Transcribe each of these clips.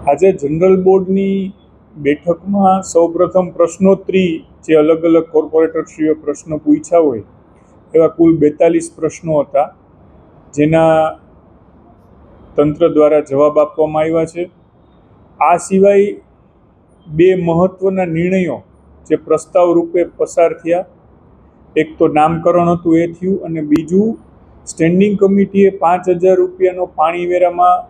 આજે જનરલ બોર્ડની બેઠકમાં સૌપ્રથમ પ્રશ્નોત્તરી જે અલગ અલગ કોર્પોરેટરશ્રીઓ પ્રશ્નો પૂછ્યા હોય એવા કુલ 42 પ્રશ્નો હતા, જેના તંત્ર દ્વારા જવાબ આપવામાં આવ્યા છે. આ સિવાય બે મહત્વના નિર્ણયો જે પ્રસ્તાવ રૂપે પસાર થયા, એક તો નામકરણ હતું એ થયું, અને બીજું સ્ટેન્ડિંગ કમિટીએ 5,000 રૂપિયાનો પાણી વેરામાં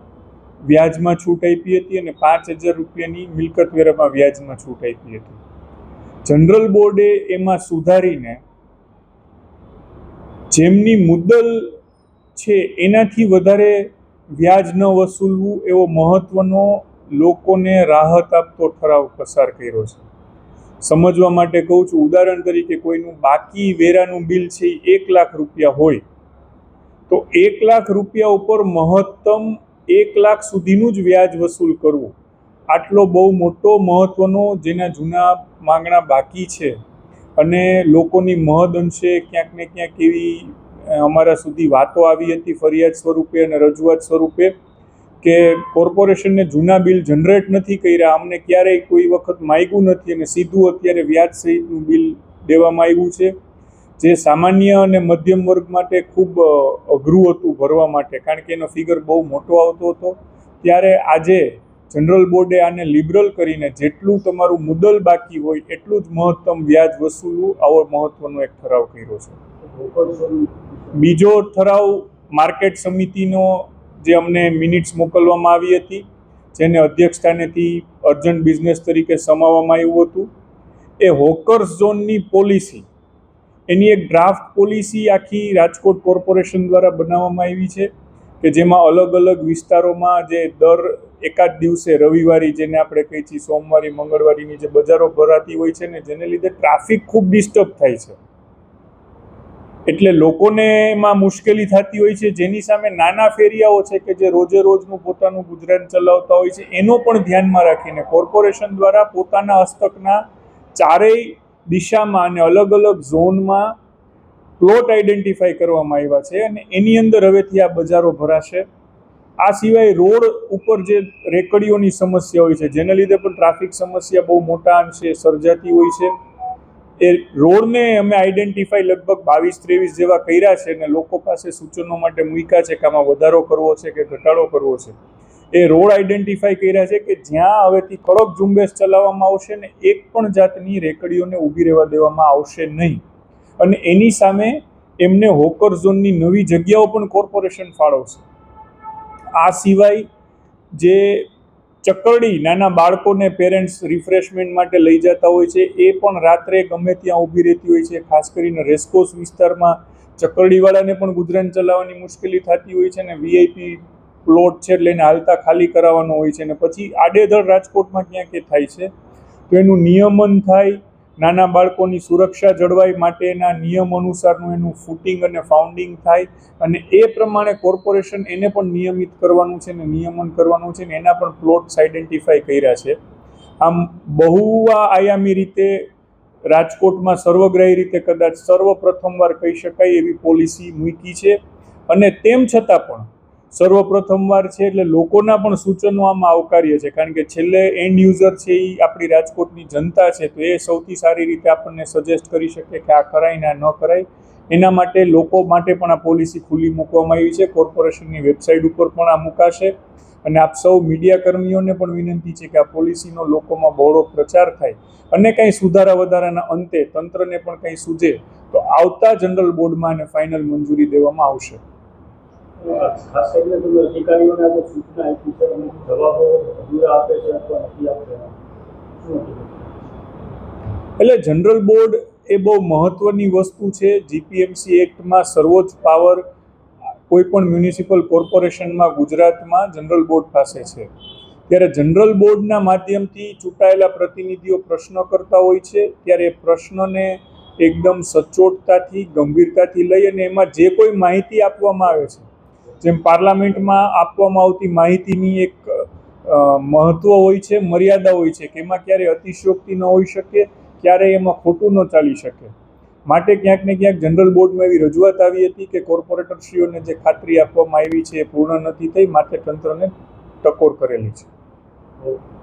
વ્યાજમાં છૂટ આપી હતી અને 5,000 રૂપિયાની મિલકત વેરામાં વ્યાજમાં છૂટ આપી હતી. જનરલ બોર્ડે એમાં સુધારીને જેમની મુદ્દલ છે એનાથી વધારે વ્યાજ ન વસૂલવું એવો મહત્વનો લોકોને રાહત આપતો ઠરાવ પસાર કર્યો છે. સમજવા માટે કહું છું, ઉદાહરણ તરીકે કોઈનું બાકી વેરાનું બિલ છે એ 1 લાખ રૂપિયા હોય તો 1 લાખ રૂપિયા ઉપર મહત્તમ 1 લાખ સુધીનું જ વ્યાજ વસૂલ કરવું, આટલો બહુ મોટો મહત્વનો જેના જૂના માંગણા બાકી છે અને લોકોની મહદ અંશે ક્યાંક ને ક્યાંક એવી અમારા સુધી વાતો આવી હતી ફરિયાદ સ્વરૂપે અને રજૂઆત સ્વરૂપે કે કોર્પોરેશનને જૂના બિલ જનરેટ નથી કર્યા, અમને ક્યારેય કોઈ વખત માગ્યું નથી અને સીધું અત્યારે વ્યાજ સહિતનું બિલ દેવામાં આવ્યું છે, જે સામાન્ય અને મધ્યમ વર્ગ માટે ખૂબ અઘરું હતું ભરવા માટે, કારણ કે એનો ફિગર બહુ મોટો આવતો હતો. ત્યારે આજે જનરલ બોર્ડે આને લિબરલ કરીને જેટલું તમારું મુદ્દલ બાકી હોય એટલું જ મહત્તમ વ્યાજ વસૂલવું, આવો મહત્વનો એક ઠરાવ કર્યો છે. બીજો ઠરાવ માર્કેટ સમિતિનો જે અમને મિનિટ્સ મોકલવામાં આવી હતી, જેને અધ્યક્ષ સ્થાનેથી અર્જન્ટ બિઝનેસ તરીકે સમાવવામાં આવ્યું હતું, એ હોકર્સ ઝોનની પોલિસી, એની એક ડ્રાફ્ટ પોલિસી આખી રાજકોટ કોર્પોરેશન દ્વારા બનાવવામાં આવી છે કે જેમાં અલગ અલગ વિસ્તારોમાં જે દર એકાદ દિવસે રવિવારી, જેને આપણે કહીએ છીએ સોમવારી મંગળવારીની જે બજારો ભરાતી હોય છે ને, જેને લીધે ટ્રાફિક ખૂબ ડિસ્ટર્બ થાય છે, એટલે લોકોને એમાં મુશ્કેલી થતી હોય છે. જેની સામે નાના ફેરિયાઓ છે કે જે રોજે રોજનું પોતાનું ગુજરાન ચલાવતા હોય છે, એનો પણ ધ્યાનમાં રાખીને કોર્પોરેશન દ્વારા પોતાના હસ્તકના ચારેય દિશામાં અને અલગ અલગ ઝોનમાં પ્લોટ આઈડેન્ટિફાઈ કરવામાં આવ્યા છે અને એની અંદર હવેથી આ બજારો ભરાશે. આ સિવાય રોડ ઉપર જે રેકડીઓની સમસ્યા હોય છે, જેને લીધે પણ ટ્રાફિક સમસ્યા બહુ મોટા અંશે સર્જાતી હોય છે, એ રોડને અમે આઈડેન્ટિફાઈ લગભગ 22-23 જેવા કર્યા છે અને લોકો પાસે સૂચનો માટે મૂક્યા છે કે આમાં વધારો કરવો છે કે ઘટાડો કરવો છે. એ રોડ આઈડેન્ટિફાઈ કર્યા છે કે જ્યાં હવેથી કડક ઝુંબેશ ચલાવવામાં આવશે ને એક પણ જાતની રેકડીઓને ઊભી રહેવા દેવામાં આવશે નહીં, અને એની સામે એમને હોકર ઝોનની નવી જગ્યાઓ પણ કોર્પોરેશન ફાળવશે. આ સિવાય જે ચકરડી નાના બાળકોને પેરેન્ટ્સ રિફ્રેશમેન્ટ માટે લઈ જતા હોય છે, એ પણ રાત્રે ગમે ત્યાં ઊભી રહેતી હોય છે. ખાસ કરીને રેસકોર્સ વિસ્તારમાં ચકરડીવાળાને પણ ગુજરાન ચલાવવાની મુશ્કેલી થતી હોય છે અને વીઆઈપી પ્લોટ છે એટલે એને હાલતા ખાલી કરાવવાનો હોય છે, અને પછી આડેધડ રાજકોટમાં ક્યાંક એ થાય છે. તો એનું નિયમન થાય, નાના બાળકોની સુરક્ષા જળવાય માટેના નિયમ અનુસારનું એનું ફૂટિંગ અને ફાઉન્ડિંગ થાય, અને એ પ્રમાણે કોર્પોરેશન એને પણ નિયમિત કરવાનું છે ને નિયમન કરવાનું છે ને એના પણ પ્લોટ્સ આઈડેન્ટિફાઈ કર્યા છે. આમ બહુઆયામી રીતે રાજકોટમાં સર્વગ્રાહી રીતે કદાચ સર્વપ્રથમવાર કહી શકાય એવી પોલિસી મૂકી છે, અને તેમ છતાં પણ સર્વપ્રથમવાર છે એટલે લોકોના પણ સૂચનો આમાં આવકાર્ય છે, કારણ કે છેલ્લે એન્ડ યુઝર છે એ આપણી રાજકોટની જનતા છે, તો એ સૌથી સારી રીતે આપણને સજેસ્ટ કરી શકે કે આ કરાય ને આ ન કરાય. એના માટે લોકો માટે પણ આ પોલિસી ખુલ્લી મૂકવામાં આવી છે, કોર્પોરેશનની વેબસાઇટ ઉપર પણ આ મુકાશે, અને આપ સૌ મીડિયા કર્મીઓને પણ વિનંતી છે કે આ પોલિસીનો લોકોમાં બહોળો પ્રચાર થાય અને કંઈ સુધારા વધારાના અંતે તંત્રને પણ કંઈ સૂઝે તો આવતા જનરલ બોર્ડમાં અને ફાઇનલ મંજૂરી દેવામાં આવશે. ખાસ કરીને તમે અધિકારીઓને આ સૂચના આપી છે અને જવાબો અધૂરા આપે છે અથવા નથી આપતા, એટલે જનરલ બોર્ડ એ બહુ મહત્વની વસ્તુ છે. જીપીએમસી એક્ટમાં સર્વોચ્ચ પાવર કોઈ પણ મ્યુનિસિપલ કોર્પોરેશનમાં ગુજરાતમાં જનરલ બોર્ડ પાસે છે, ત્યારે જનરલ બોર્ડના માધ્યમથી ચૂંટાયેલા પ્રતિનિધિઓ પ્રશ્ન કરતા હોય છે, ત્યારે પ્રશ્નને એકદમ સચોટતાથી ગંભીરતાથી લઈ અને એમાં જે કોઈ માહિતી આપવામાં આવે છે, જેમ પાર્લામેન્ટમાં આપવામાં આવતી માહિતીની એક મહત્વ હોય છે, મર્યાદા હોય છે કે એમાં ક્યારેય અતિશયોક્તિ ન હોઈ શકે, ક્યારેય એમાં ખોટું ન ચાલી શકે. માટે ક્યાંક ને ક્યાંક જનરલ બોર્ડમાં એવી રજૂઆત આવી હતી કે કોર્પોરેટરશ્રીઓને જે ખાતરી આપવામાં આવી છે એ પૂર્ણ નથી થઈ, માટે તંત્રને ટકોર કરેલી છે. ઓકે.